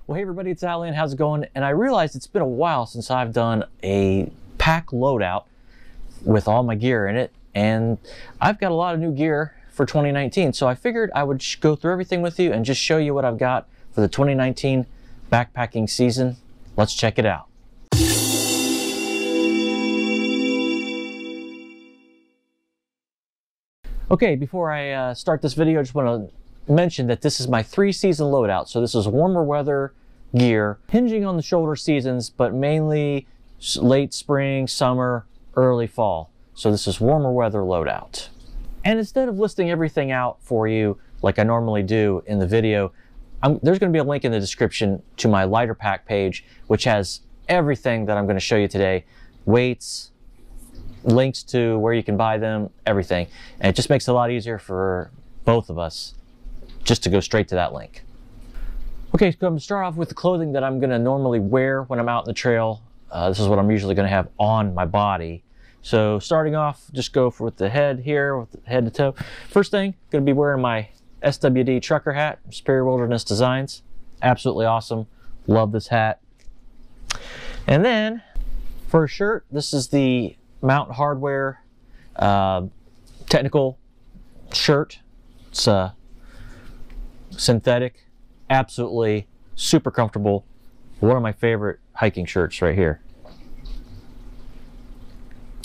Well, hey everybody, it's Alan. How's it going? And I realized it's been a while since I've done a pack loadout with all my gear in it, and I've got a lot of new gear for 2019, so I figured I would go through everything with you and just show you what I've got for the 2019 backpacking season. Let's check it out. Okay, before I start this video, I just want to mention that this is my 3-season loadout. So this is warmer weather gear, hinging on the shoulder seasons, but mainly late spring, summer, early fall. So this is warmer weather loadout. And instead of listing everything out for you like I normally do in the video, there's going to be a link in the description to my lighter pack page, which has everything that I'm going to show you today. Weights, links to where you can buy them, everything. And it just makes it a lot easier for both of us just to go straight to that link. Okay, so I'm going to start off with the clothing that I'm going to normally wear when I'm out in the trail. This is what I'm usually going to have on my body. So starting off, just go with the head here, with the head to toe. First thing, going to be wearing my SWD trucker hat, Superior Wilderness Designs. Absolutely awesome. Love this hat. And then for a shirt, this is the Mount Hardware technical shirt. It's synthetic, absolutely super comfortable. One of my favorite hiking shirts right here.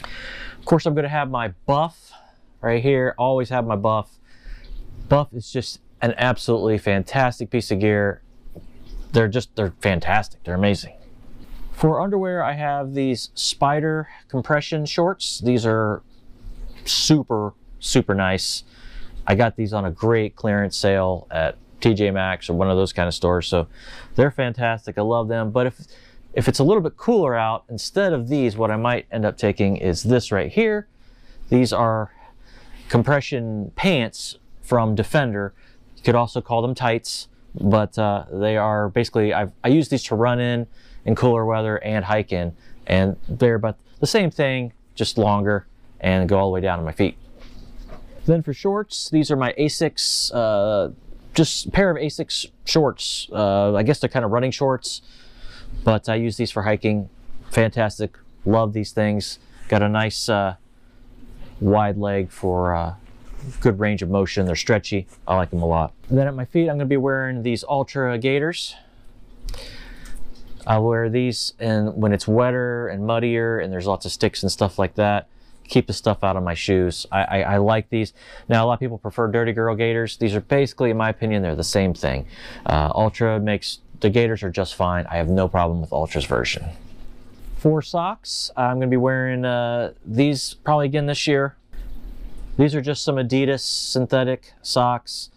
Of course, I'm going to have my buff right here. Always have my buff. Buff is just an absolutely fantastic piece of gear. They're fantastic. They're amazing. For underwear, I have these Spider compression shorts. These are super nice. I got these on a great clearance sale at TJ Maxx or one of those kind of stores, so they're fantastic. I love them. But if it's a little bit cooler out, instead of these, what I might end up taking is this right here. These are compression pants from Defender. You could also call them tights, but they are basically, I use these to run in cooler weather and hike in, and they're about the same thing, just longer, and go all the way down to my feet. Then for shorts, these are my Asics, just a pair of Asics shorts. I guess they're kind of running shorts, but I use these for hiking. Fantastic, love these things. Got a nice wide leg for good range of motion. They're stretchy, I like them a lot. And then at my feet, I'm gonna be wearing these Ultra Gators. I'll wear these when it's wetter and muddier and there's lots of sticks and stuff like that. Keep the stuff out of my shoes. I like these. Now, a lot of people prefer Dirty Girl Gators. These are basically, in my opinion, they're the same thing. Ultra makes, the Gators are just fine. I have no problem with Ultra's version. For socks, I'm going to be wearing these probably again this year. These are just some Adidas synthetic socks.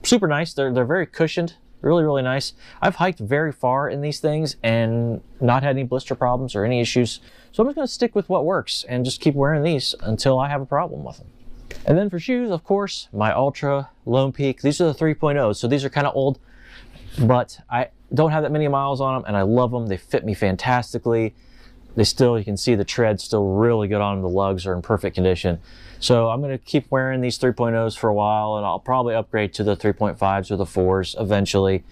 Super nice. They're very cushioned. Really nice. I've hiked very far in these things and not had any blister problems or any issues. So I'm just going to stick with what works and just keep wearing these until I have a problem with them. And then for shoes, of course, my Ultra Lone Peak. These are the 3.0s, so these are kind of old, but I don't have that many miles on them, and I love them. They fit me fantastically. They still, you can see the tread still really good on them. The lugs are in perfect condition. So I'm going to keep wearing these 3.0s for a while, and I'll probably upgrade to the 3.5s or the 4s eventually.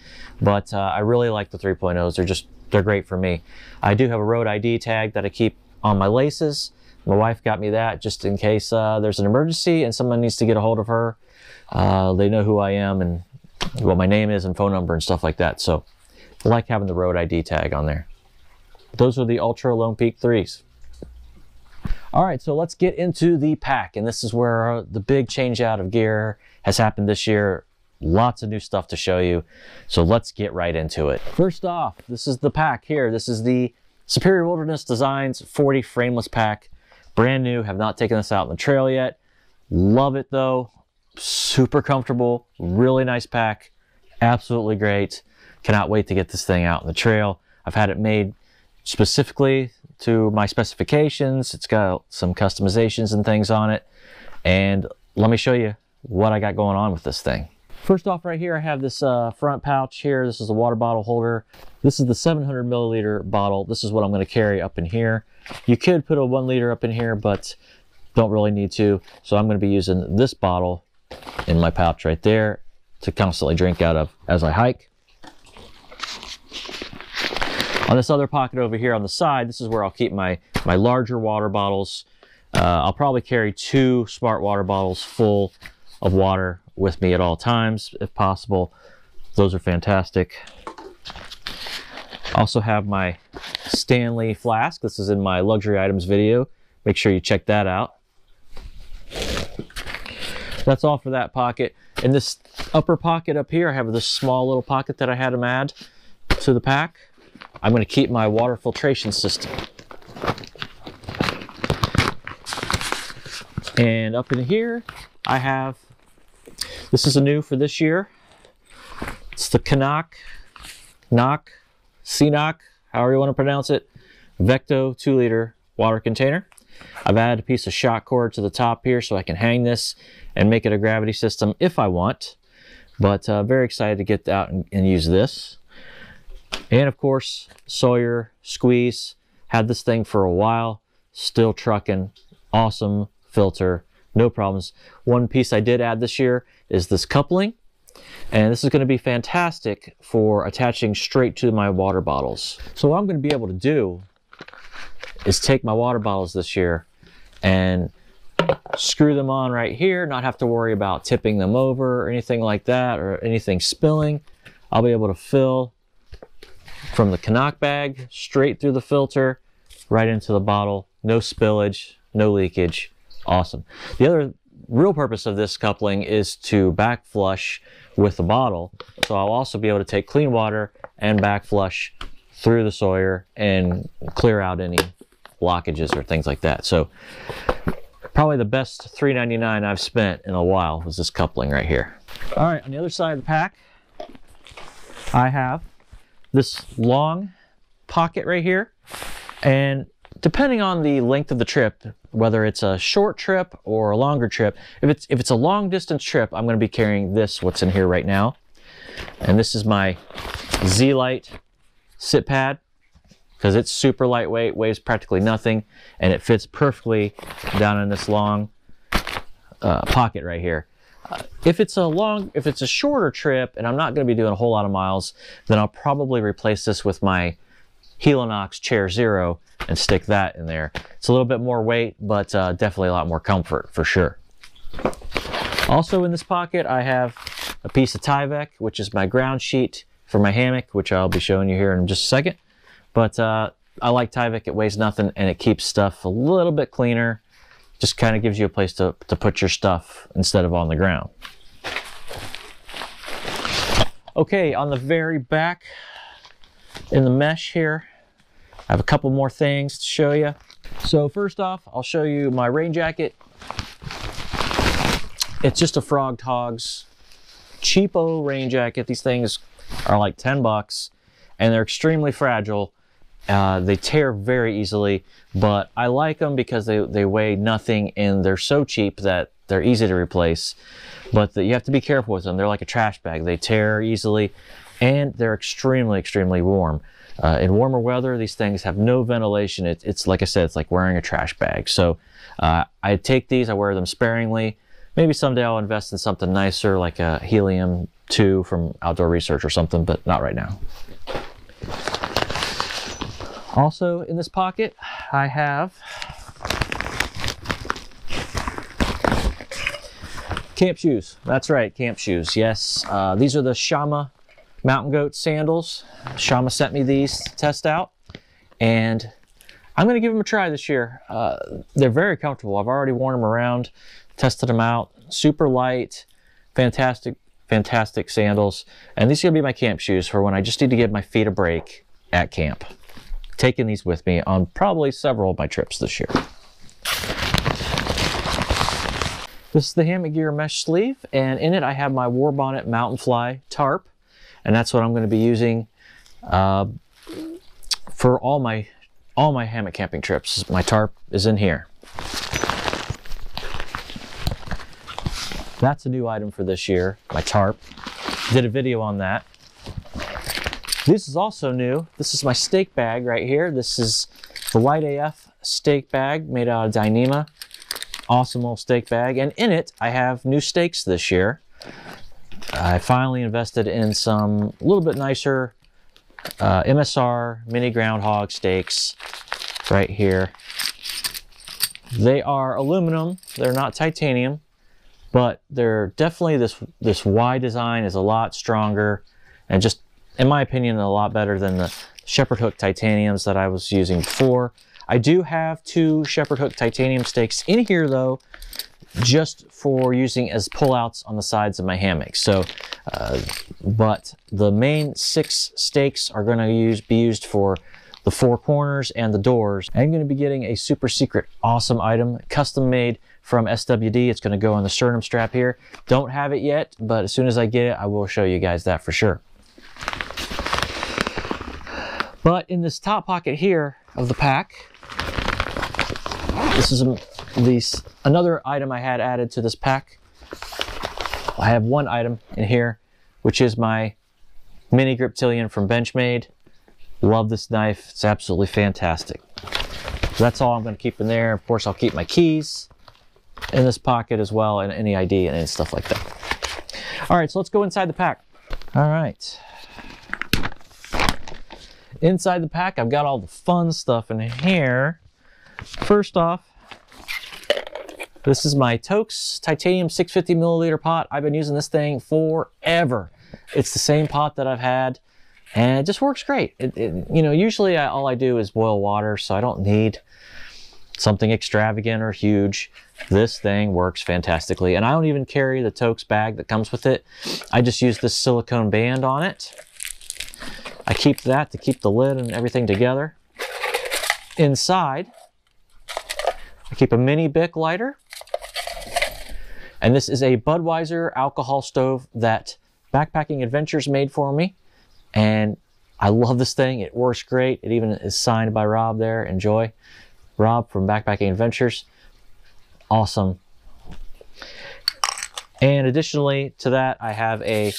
But I really like the 3.0s. They're great for me. I do have a road ID tag that I keep on my laces. My wife got me that just in case there's an emergency and someone needs to get a hold of her. They know who I am and what my name is and phone number and stuff like that. So I like having the road ID tag on there. Those are the Ultra Lone Peak 3s. All right, so let's get into the pack. And this is where the big change out of gear has happened this year. Lots of new stuff to show you. So let's get right into it. First off, this is the pack here. This is the Superior Wilderness Designs 40 frameless pack. Brand new, have not taken this out on the trail yet. Love it though. Super comfortable, really nice pack. Absolutely great. Cannot wait to get this thing out on the trail. I've had it made specifically to my specifications. It's got some customizations and things on it. And let me show you what I got going on with this thing. First off, right here, I have this front pouch here. This is a water bottle holder. This is the 700 milliliter bottle. This is what I'm going to carry up in here. You could put a 1 liter up in here, but don't really need to. So I'm going to be using this bottle in my pouch right there to constantly drink out of as I hike. On this other pocket over here on the side, this is where I'll keep my larger water bottles. I'll probably carry 2 smart water bottles full of water with me at all times, if possible. Those are fantastic. Also have my Stanley flask. This is in my luxury items video. Make sure you check that out. That's all for that pocket. In this upper pocket up here, I have this small little pocket that I had them add to the pack. I'm going to keep my water filtration system. And up in here, I have, this is a new for this year. It's the CNOC, however you want to pronounce it, Vecto 2-liter water container. I've added a piece of shock cord to the top here so I can hang this and make it a gravity system if I want. But very excited to get out and use this. And of course, Sawyer squeeze. Had this thing for a while, still trucking. Awesome filter, no problems. One piece I did add this year is this coupling. And this is going to be fantastic for attaching straight to my water bottles. So what I'm going to be able to do is take my water bottles this year and screw them on right here, not have to worry about tipping them over or anything like that, or anything spilling. I'll be able to fill from the K&F bag straight through the filter right into the bottle. No spillage, no leakage. Awesome. The other real purpose of this coupling is to back flush with the bottle. So I'll also be able to take clean water and back flush through the Sawyer and clear out any blockages or things like that. So probably the best $3.99 I've spent in a while was this coupling right here. All right, on the other side of the pack, I have this long pocket right here. And depending on the length of the trip, whether it's a short trip or a longer trip, if it's a long distance trip, I'm going to be carrying this, what's in here right now. And this is my Z-Lite sit pad, because it's super lightweight, weighs practically nothing, and it fits perfectly down in this long pocket right here. If it's a shorter trip and I'm not going to be doing a whole lot of miles, then I'll probably replace this with my Helinox Chair Zero and stick that in there. It's a little bit more weight, but definitely a lot more comfort for sure. Also in this pocket, I have a piece of Tyvek, which is my ground sheet for my hammock, which I'll be showing you here in just a second. But I like Tyvek. It weighs nothing and it keeps stuff a little bit cleaner. Just kind of gives you a place to put your stuff instead of on the ground. Okay, on the very back in the mesh here, I have a couple more things to show you. So first off, I'll show you my rain jacket. It's just a Frog Togs cheapo rain jacket. These things are like 10 bucks and they're extremely fragile. They tear very easily, but I like them because they weigh nothing and they're so cheap that they're easy to replace. But you have to be careful with them. They're like a trash bag. They tear easily and they're extremely, extremely warm. In warmer weather, these things have no ventilation. It's like I said, it's like wearing a trash bag. So I take these, I wear them sparingly. Maybe someday I'll invest in something nicer like a Helium 2 from Outdoor Research or something, but not right now. Also in this pocket, I have camp shoes. That's right, camp shoes. Yes, these are the Shama Mountain Goat sandals. Shama sent me these to test out, and I'm going to give them a try this year. They're very comfortable. I've already worn them around, tested them out. Super light, fantastic, fantastic sandals. And these are going to be my camp shoes for when I just need to give my feet a break at camp. Taking these with me on probably several of my trips this year. This is the HammockGear mesh sleeve, and in it I have my War Bonnet Mountain Fly tarp, and that's what I'm going to be using for all my hammock camping trips. My tarp is in here. That's a new item for this year, my tarp. Did a video on that. This is also new. This is my steak bag right here. This is the Light AF steak bag made out of Dyneema. Awesome little steak bag. And in it, I have new steaks this year. I finally invested in some a little bit nicer MSR mini groundhog stakes right here. They are aluminum, they're not titanium, but they're definitely, this Y design is a lot stronger and just, in my opinion, a lot better than the shepherd hook titaniums that I was using before. I do have 2 shepherd hook titanium stakes in here though, just for using as pullouts on the sides of my hammock. So, but the main 6 stakes are going to be used for the 4 corners and the doors. I'm going to be getting a super secret awesome item, custom made from SWD. It's going to go on the sternum strap here. Don't have it yet, but as soon as I get it, I will show you guys that for sure. But in this top pocket here of the pack, this is another item I had added to this pack. I have one item in here, which is my mini Griptilian from Benchmade. Love this knife, it's absolutely fantastic. So that's all I'm going to keep in there. Of course, I'll keep my keys in this pocket as well, and any ID and stuff like that. All right, so let's go inside the pack. All right. Inside the pack, I've got all the fun stuff in here. First off, this is my Toaks titanium 650 milliliter pot. I've been using this thing forever. It's the same pot that I've had, and it just works great. You know, usually all I do is boil water, so I don't need something extravagant or huge. This thing works fantastically, and I don't even carry the Toaks bag that comes with it. I just use this silicone band on it. I keep that to keep the lid and everything together. Inside, I keep a mini Bic lighter. And this is a Budweiser alcohol stove that Backpacking Adventures made for me. And I love this thing. It works great. It even is signed by Rob there. Enjoy. Rob from Backpacking Adventures. Awesome. And additionally to that, I have a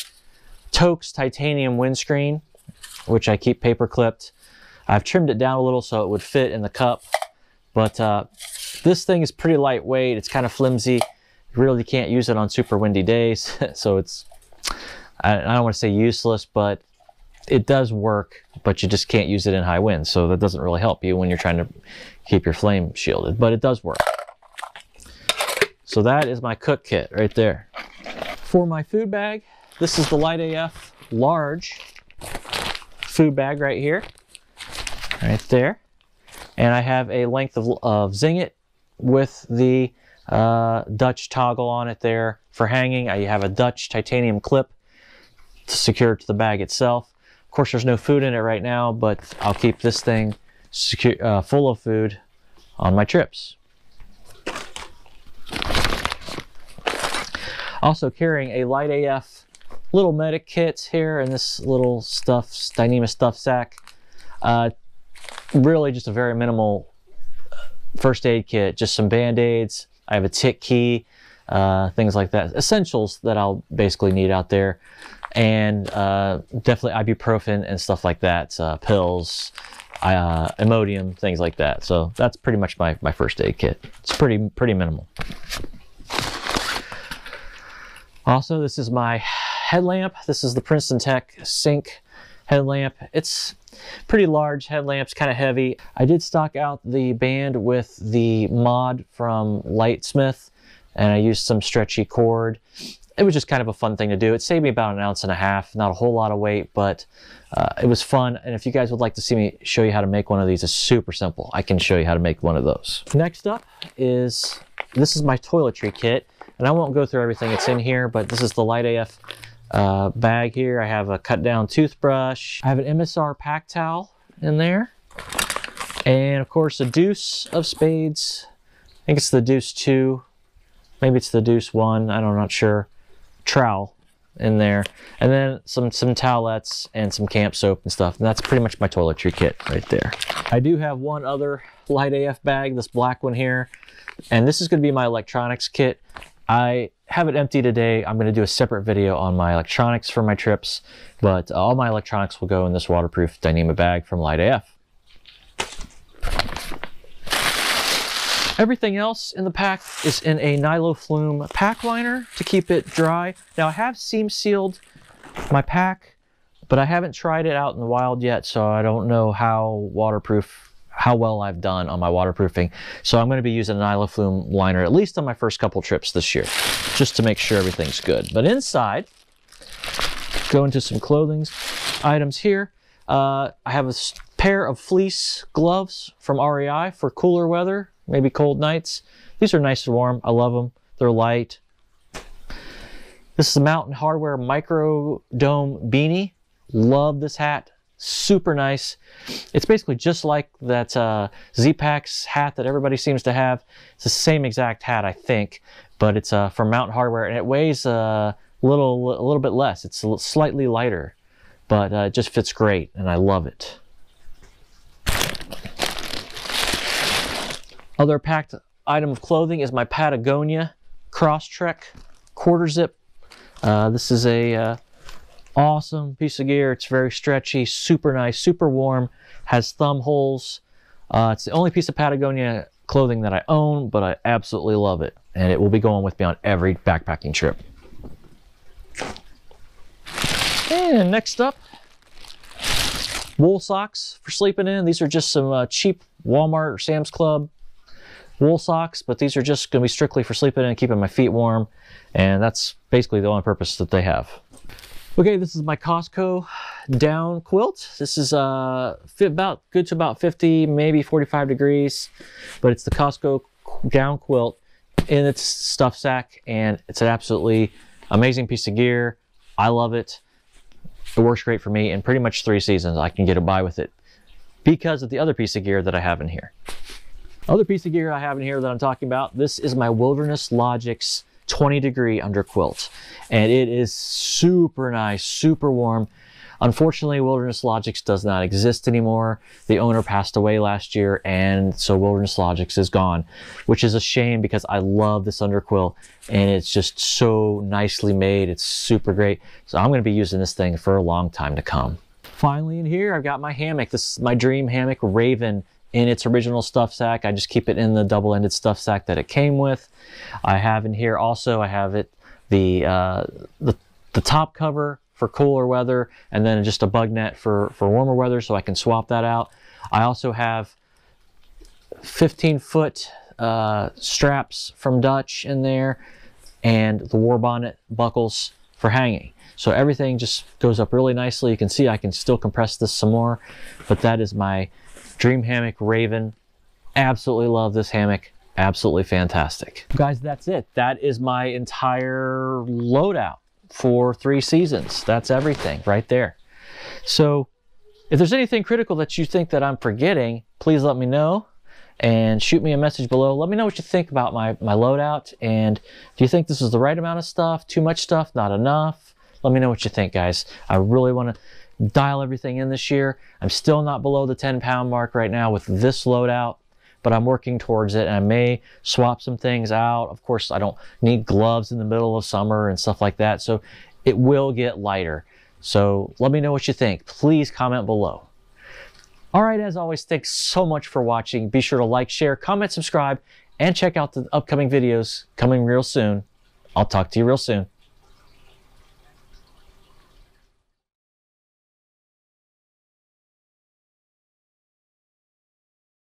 Toaks titanium windscreen, which I keep paper clipped. I've trimmed it down a little so it would fit in the cup. But this thing is pretty lightweight. It's kind of flimsy. You really can't use it on super windy days. So it's, I don't want to say useless, but it does work, but you just can't use it in high winds. So that doesn't really help you when you're trying to keep your flame shielded, but it does work. So that is my cook kit right there. For my food bag, this is the Light AF large food bag right here, right there. And I have a length of Zing-It with the Dutch toggle on it there for hanging. I have a Dutch titanium clip to secure it to the bag itself. Of course, there's no food in it right now, but I'll keep this thing secure, full of food on my trips. Also carrying a Light AF little medic kit here in this little Dyneema stuff sack. Really just a very minimal first aid kit, just some band-aids. I have a tick key, things like that. Essentials that I'll basically need out there. And definitely ibuprofen and stuff like that, pills, Imodium, things like that. So that's pretty much my first aid kit. It's pretty minimal. Also, this is my headlamp. This is the Princeton Tech Sync headlamp. It's pretty large headlamps, kind of heavy. I did stock out the band with the mod from Lightsmith, and I used some stretchy cord. It was just kind of a fun thing to do. It saved me about 1.5 ounces, not a whole lot of weight, but it was fun. And if you guys would like to see me show you how to make one of these, it's super simple. I can show you how to make one of those. Next up is, this is my toiletry kit. And I won't go through everything that's in here, but this is the Light AF bag here. I have a cut down toothbrush. I have an MSR pack towel in there. And of course a deuce of spades. I think it's the deuce 2. Maybe it's the deuce 1. I'm not sure. Trowel in there. And then some towelettes and some camp soap and stuff. And that's pretty much my toiletry kit right there. I do have one other Light AF bag, this black one here. And this is going to be my electronics kit. I have it empty today. I'm going to do a separate video on my electronics for my trips, but all my electronics will go in this waterproof Dyneema bag from Light AF. Everything else in the pack is in a Nylon Flume pack liner to keep it dry. Now I have seam sealed my pack but I haven't tried it out in the wild yet, so I don't know how well I've done on my waterproofing. So I'm going to be using an Ilaflume liner at least on my first couple trips this year, just to make sure everything's good. But inside, go into some clothing items here. I have a pair of fleece gloves from REI for cooler weather, maybe cold nights. These are nice and warm. I love them. They're light. This is a Mountain Hardwear Micro Dome beanie. Love this hat. Super nice. It's basically just like that Z-Packs hat that everybody seems to have. It's the same exact hat, I think, but it's from Mountain Hardwear, and it weighs a little bit less. It's slightly lighter, but it just fits great, and I love it. Other packed item of clothing is my Patagonia Crosstrek quarter zip. This is a awesome piece of gear. It's very stretchy, super nice, super warm, has thumb holes. It's the only piece of Patagonia clothing that I own, but I absolutely love it, and it will be going with me on every backpacking trip. And next up, wool socks for sleeping in. These are just some cheap Walmart or Sam's Club wool socks, but these are just going to be strictly for sleeping in and keeping my feet warm, and that's basically the only purpose that they have. Okay, this is my Costco down quilt. This is good to about 50, maybe 45 degrees, but it's the Costco down quilt in its stuff sack, and it's an absolutely amazing piece of gear. I love it. It works great for me in pretty much 3 seasons. I can get by with it because of the other piece of gear that I have in here. Other piece of gear I have in here that I'm talking about, this is my Wilderness Logics 20 degree under quilt, and it is super nice, super warm. Unfortunately, Wilderness Logics does not exist anymore. The owner passed away last year, and so Wilderness Logics is gone, which is a shame because I love this under quilt, and it's just so nicely made. It's super great. So I'm going to be using this thing for a long time to come. Finally, in here, I've got my hammock. This is my dream hammock, Raven, in its original stuff sack. I just keep it in the double-ended stuff sack that it came with. I have in here also, I have it the top cover for cooler weather, and then just a bug net for warmer weather, so I can swap that out. I also have 15-foot straps from Dutch in there, and the war bonnet buckles for hanging. So everything just goes up really nicely. You can see I can still compress this some more, but that is my dream hammock, Raven. Absolutely love this hammock. Absolutely fantastic. Guys, that's it. That is my entire loadout for 3 seasons. That's everything right there. So if there's anything critical that you think that I'm forgetting, please let me know and shoot me a message below. Let me know what you think about my loadout, and do you think this is the right amount of stuff, too much stuff, not enough? Let me know what you think, guys. I really want to dial everything in this year. I'm still not below the 10-pound mark right now with this loadout, but I'm working towards it, and I may swap some things out. Of course, I don't need gloves in the middle of summer and stuff like that, so it will get lighter. So let me know what you think. Please comment below. All right, as always, thanks so much for watching. Be sure to like, share, comment, subscribe, and check out the upcoming videos coming real soon. I'll talk to you real soon.